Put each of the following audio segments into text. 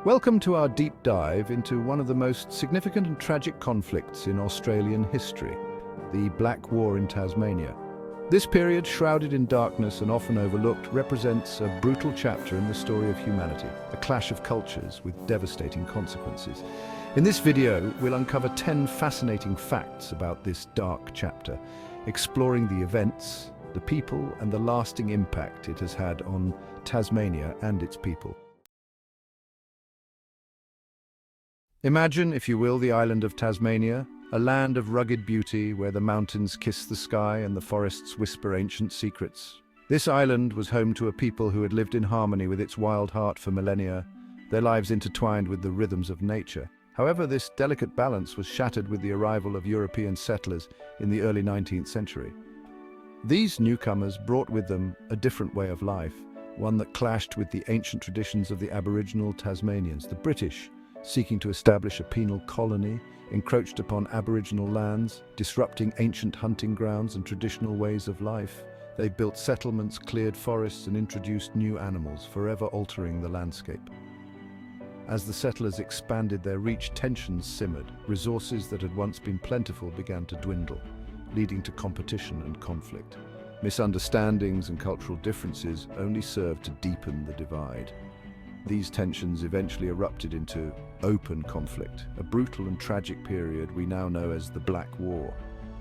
Welcome to our deep dive into one of the most significant and tragic conflicts in Australian history, the Black War in Tasmania. This period, shrouded in darkness and often overlooked, represents a brutal chapter in the story of humanity, a clash of cultures with devastating consequences. In this video, we'll uncover 10 fascinating facts about this dark chapter, exploring the events, the people, and the lasting impact it has had on Tasmania and its people. Imagine, if you will, the island of Tasmania, a land of rugged beauty where the mountains kiss the sky and the forests whisper ancient secrets. This island was home to a people who had lived in harmony with its wild heart for millennia, their lives intertwined with the rhythms of nature. However, this delicate balance was shattered with the arrival of European settlers in the early 19th century. These newcomers brought with them a different way of life, one that clashed with the ancient traditions of the Aboriginal Tasmanians. The British, seeking to establish a penal colony, encroached upon Aboriginal lands, disrupting ancient hunting grounds and traditional ways of life. They built settlements, cleared forests, and introduced new animals, forever altering the landscape. As the settlers expanded their reach, tensions simmered. Resources that had once been plentiful began to dwindle, leading to competition and conflict. Misunderstandings and cultural differences only served to deepen the divide. These tensions eventually erupted into open conflict, a brutal and tragic period we now know as the Black War.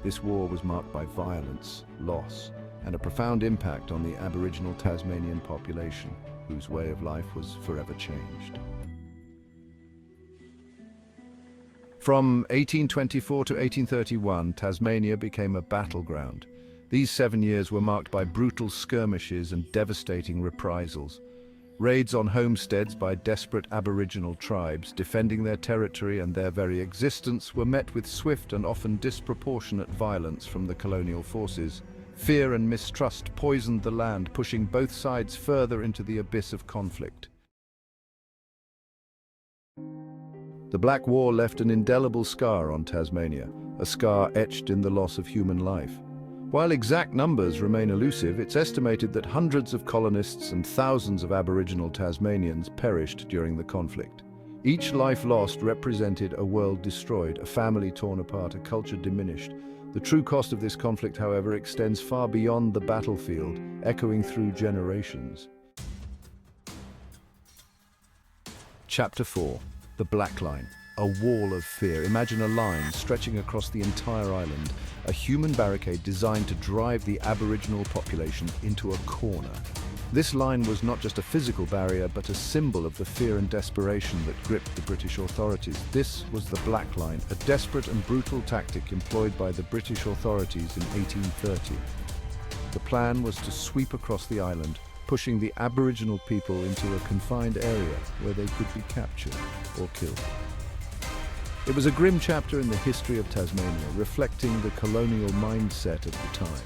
This war was marked by violence, loss, and a profound impact on the Aboriginal Tasmanian population, whose way of life was forever changed. From 1824 to 1831, Tasmania became a battleground. These 7 years were marked by brutal skirmishes and devastating reprisals. Raids on homesteads by desperate Aboriginal tribes defending their territory and their very existence were met with swift and often disproportionate violence from the colonial forces. Fear and mistrust poisoned the land, pushing both sides further into the abyss of conflict. The Black War left an indelible scar on Tasmania, a scar etched in the loss of human life. While exact numbers remain elusive, it's estimated that hundreds of colonists and thousands of Aboriginal Tasmanians perished during the conflict. Each life lost represented a world destroyed, a family torn apart, a culture diminished. The true cost of this conflict, however, extends far beyond the battlefield, echoing through generations. Chapter 4. The Black Line. A wall of fear. Imagine a line stretching across the entire island, a human barricade designed to drive the Aboriginal population into a corner. This line was not just a physical barrier, but a symbol of the fear and desperation that gripped the British authorities. This was the Black Line, a desperate and brutal tactic employed by the British authorities in 1830. The plan was to sweep across the island, pushing the Aboriginal people into a confined area where they could be captured or killed. It was a grim chapter in the history of Tasmania, reflecting the colonial mindset of the time.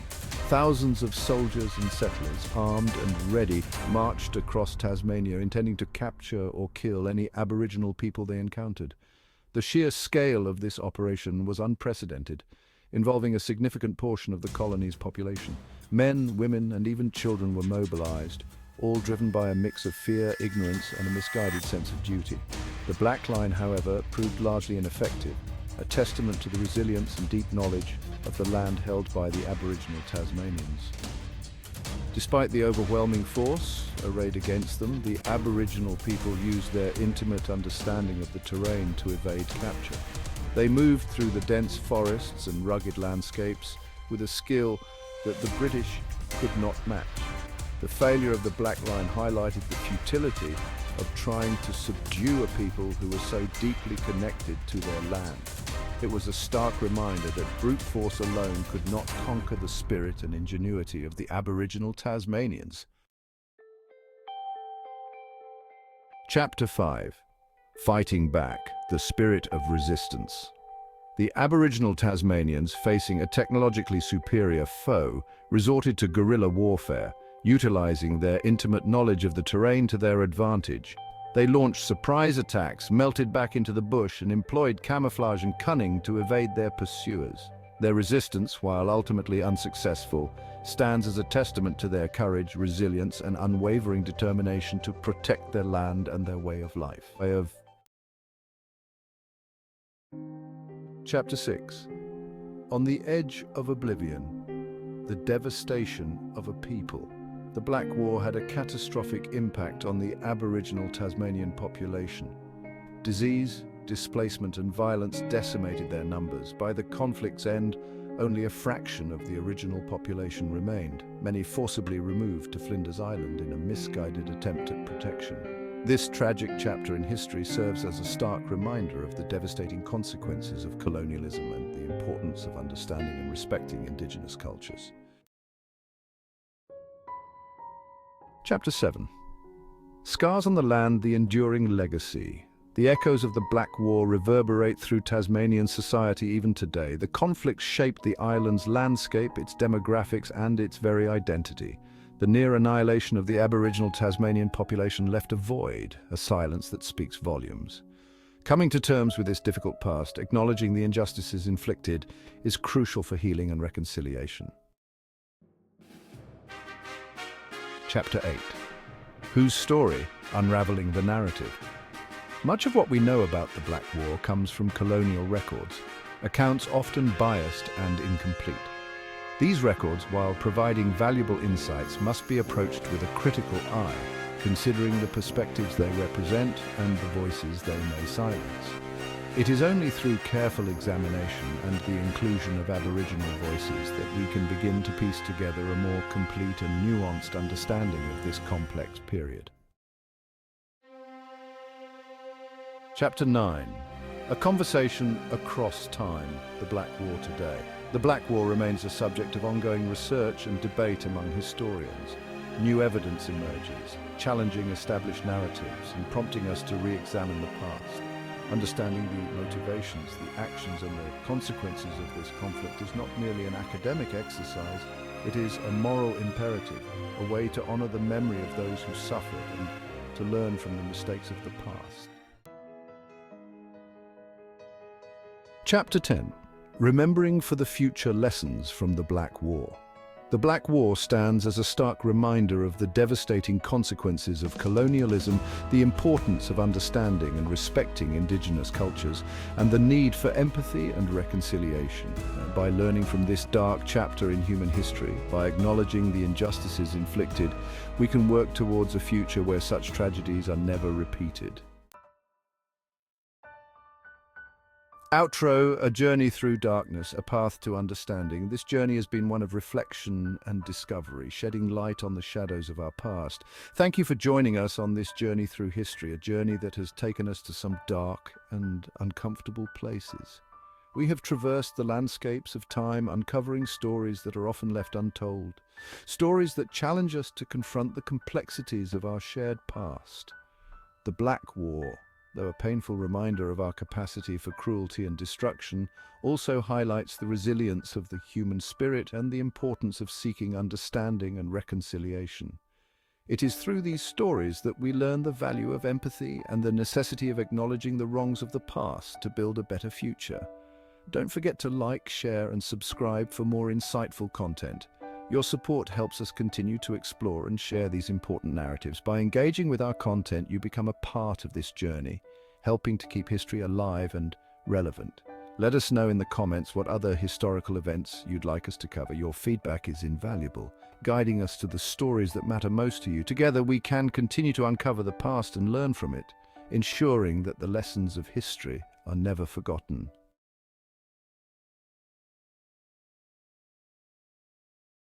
Thousands of soldiers and settlers, armed and ready, marched across Tasmania, intending to capture or kill any Aboriginal people they encountered. The sheer scale of this operation was unprecedented, involving a significant portion of the colony's population. Men, women, and even children were mobilized, all driven by a mix of fear, ignorance, and a misguided sense of duty. The Black Line, however, proved largely ineffective, a testament to the resilience and deep knowledge of the land held by the Aboriginal Tasmanians. Despite the overwhelming force arrayed against them, the Aboriginal people used their intimate understanding of the terrain to evade capture. They moved through the dense forests and rugged landscapes with a skill that the British could not match. The failure of the Black Line highlighted the futility of trying to subdue a people who were so deeply connected to their land. It was a stark reminder that brute force alone could not conquer the spirit and ingenuity of the Aboriginal Tasmanians. Chapter 5. Fighting Back, the Spirit of Resistance. The Aboriginal Tasmanians, facing a technologically superior foe, resorted to guerrilla warfare, utilizing their intimate knowledge of the terrain to their advantage. They launched surprise attacks, melted back into the bush, and employed camouflage and cunning to evade their pursuers. Their resistance, while ultimately unsuccessful, stands as a testament to their courage, resilience, and unwavering determination to protect their land and their way of life. Chapter 6. On the Edge of Oblivion, the devastation of a people. The Black War had a catastrophic impact on the Aboriginal Tasmanian population. Disease, displacement, and violence decimated their numbers. By the conflict's end, only a fraction of the original population remained, many forcibly removed to Flinders Island in a misguided attempt at protection. This tragic chapter in history serves as a stark reminder of the devastating consequences of colonialism and the importance of understanding and respecting Indigenous cultures. Chapter 7. Scars on the Land, the Enduring Legacy. The echoes of the Black War reverberate through Tasmanian society even today. The conflict shaped the island's landscape, its demographics, and its very identity. The near annihilation of the Aboriginal Tasmanian population left a void, a silence that speaks volumes. Coming to terms with this difficult past, acknowledging the injustices inflicted, is crucial for healing and reconciliation. Chapter 8. Whose story? Unraveling the narrative. Much of what we know about the Black War comes from colonial records, accounts often biased and incomplete. These records, while providing valuable insights, must be approached with a critical eye, considering the perspectives they represent and the voices they may silence. It is only through careful examination and the inclusion of Aboriginal voices that we can begin to piece together a more complete and nuanced understanding of this complex period. Chapter 9. A conversation across time, the Black War today. The Black War remains a subject of ongoing research and debate among historians. New evidence emerges, challenging established narratives and prompting us to re-examine the past. Understanding the motivations, the actions and the consequences of this conflict is not merely an academic exercise, it is a moral imperative, a way to honor the memory of those who suffered and to learn from the mistakes of the past. Chapter 10. Remembering for the Future Lessons from the Black War. The Black War stands as a stark reminder of the devastating consequences of colonialism, the importance of understanding and respecting Indigenous cultures, and the need for empathy and reconciliation. By learning from this dark chapter in human history, by acknowledging the injustices inflicted, we can work towards a future where such tragedies are never repeated. Outro, a journey through darkness, a path to understanding. This journey has been one of reflection and discovery, shedding light on the shadows of our past. Thank you for joining us on this journey through history, a journey that has taken us to some dark and uncomfortable places. We have traversed the landscapes of time, uncovering stories that are often left untold, stories that challenge us to confront the complexities of our shared past. The Black War, though a painful reminder of our capacity for cruelty and destruction, also highlights the resilience of the human spirit and the importance of seeking understanding and reconciliation. It is through these stories that we learn the value of empathy and the necessity of acknowledging the wrongs of the past to build a better future. Don't forget to like, share, and subscribe for more insightful content. Your support helps us continue to explore and share these important narratives. By engaging with our content, you become a part of this journey, helping to keep history alive and relevant. Let us know in the comments what other historical events you'd like us to cover. Your feedback is invaluable, guiding us to the stories that matter most to you. Together, we can continue to uncover the past and learn from it, ensuring that the lessons of history are never forgotten.